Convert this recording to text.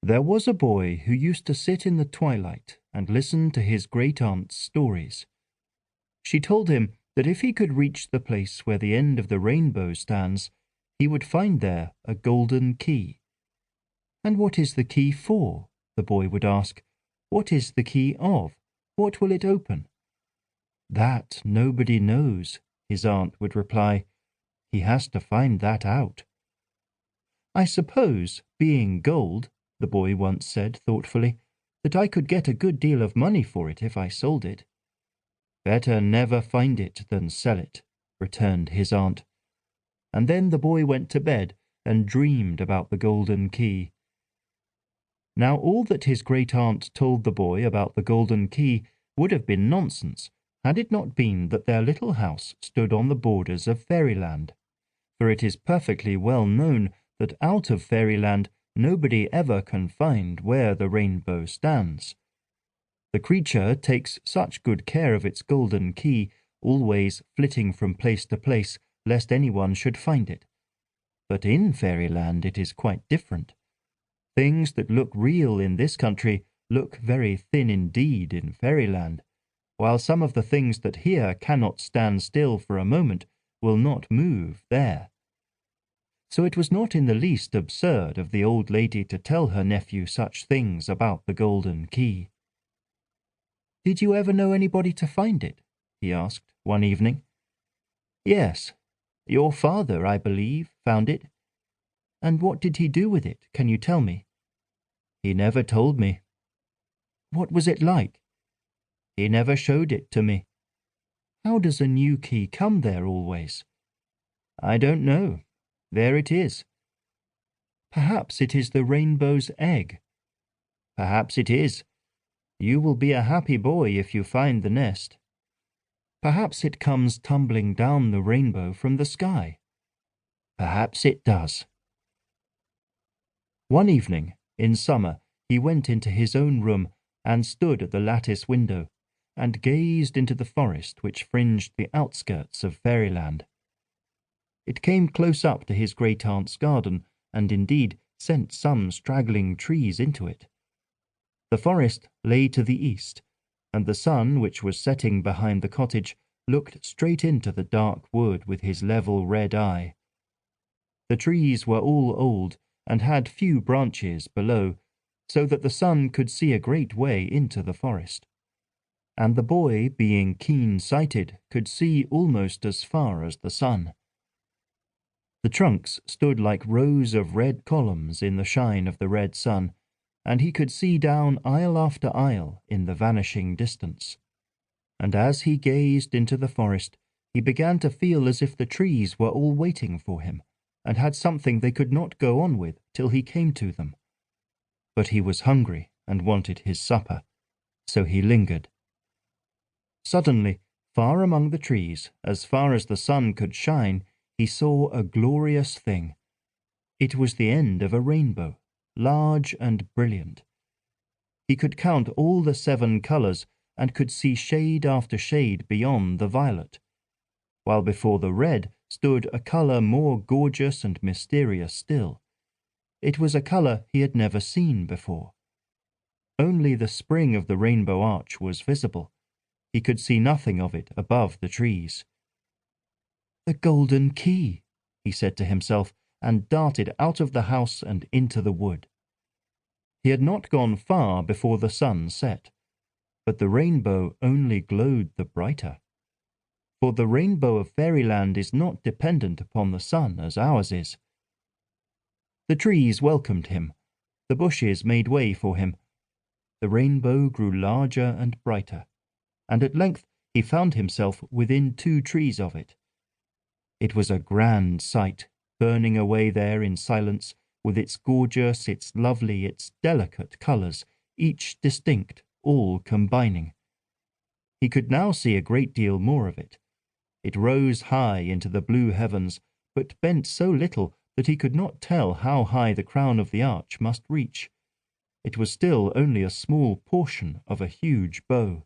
There was a boy who used to sit in the twilight and listen to his great-aunt's stories. She told him that if he could reach the place where the end of the rainbow stands, he would find there a golden key. "And what is the key for?" the boy would ask. "What is the key of? What will it open?" "That nobody knows," his aunt would reply. "He has to find that out." "I suppose, being gold," the boy once said thoughtfully, "that I could get a good deal of money for it if I sold it." "Better never find it than sell it," returned his aunt. And then the boy went to bed and dreamed about the golden key. Now all that his great-aunt told the boy about the golden key would have been nonsense had it not been that their little house stood on the borders of fairyland. For it is perfectly well known that out of fairyland nobody ever can find where the rainbow stands. The creature takes such good care of its golden key, always flitting from place to place, lest anyone should find it. But in fairyland it is quite different. Things that look real in this country look very thin indeed in fairyland, while some of the things that here cannot stand still for a moment will not move there. So it was not in the least absurd of the old lady to tell her nephew such things about the golden key. "Did you ever know anybody to find it?" he asked one evening. "Yes. Your father, I believe, found it." "And what did he do with it, can you tell me?" "He never told me." "What was it like?" "He never showed it to me." "How does a new key come there always?" "I don't know. There it is." "Perhaps it is the rainbow's egg." "Perhaps it is. You will be a happy boy if you find the nest." "Perhaps it comes tumbling down the rainbow from the sky." "Perhaps it does." One evening, in summer, he went into his own room and stood at the lattice window and gazed into the forest which fringed the outskirts of fairyland. It came close up to his great-aunt's garden, and indeed sent some straggling trees into it. The forest lay to the east, and the sun, which was setting behind the cottage, looked straight into the dark wood with his level red eye. The trees were all old and had few branches below, so that the sun could see a great way into the forest. And the boy, being keen-sighted, could see almost as far as the sun. The trunks stood like rows of red columns in the shine of the red sun, and he could see down aisle after aisle in the vanishing distance. And as he gazed into the forest, he began to feel as if the trees were all waiting for him, and had something they could not go on with till he came to them. But he was hungry and wanted his supper, so he lingered. Suddenly, far among the trees, as far as the sun could shine, he saw a glorious thing. It was the end of a rainbow, large and brilliant. He could count all the 7 colours and could see shade after shade beyond the violet, while before the red stood a colour more gorgeous and mysterious still. It was a colour he had never seen before. Only the spring of the rainbow arch was visible. He could see nothing of it above the trees. "The golden key," he said to himself, and darted out of the house and into the wood. He had not gone far before the sun set, but the rainbow only glowed the brighter. For the rainbow of fairyland is not dependent upon the sun as ours is. The trees welcomed him. The bushes made way for him. The rainbow grew larger and brighter, and at length he found himself within 2 trees of it. It was a grand sight, burning away there in silence, with its gorgeous, its lovely, its delicate colours, each distinct, all combining. He could now see a great deal more of it. It rose high into the blue heavens, but bent so little that he could not tell how high the crown of the arch must reach. It was still only a small portion of a huge bow.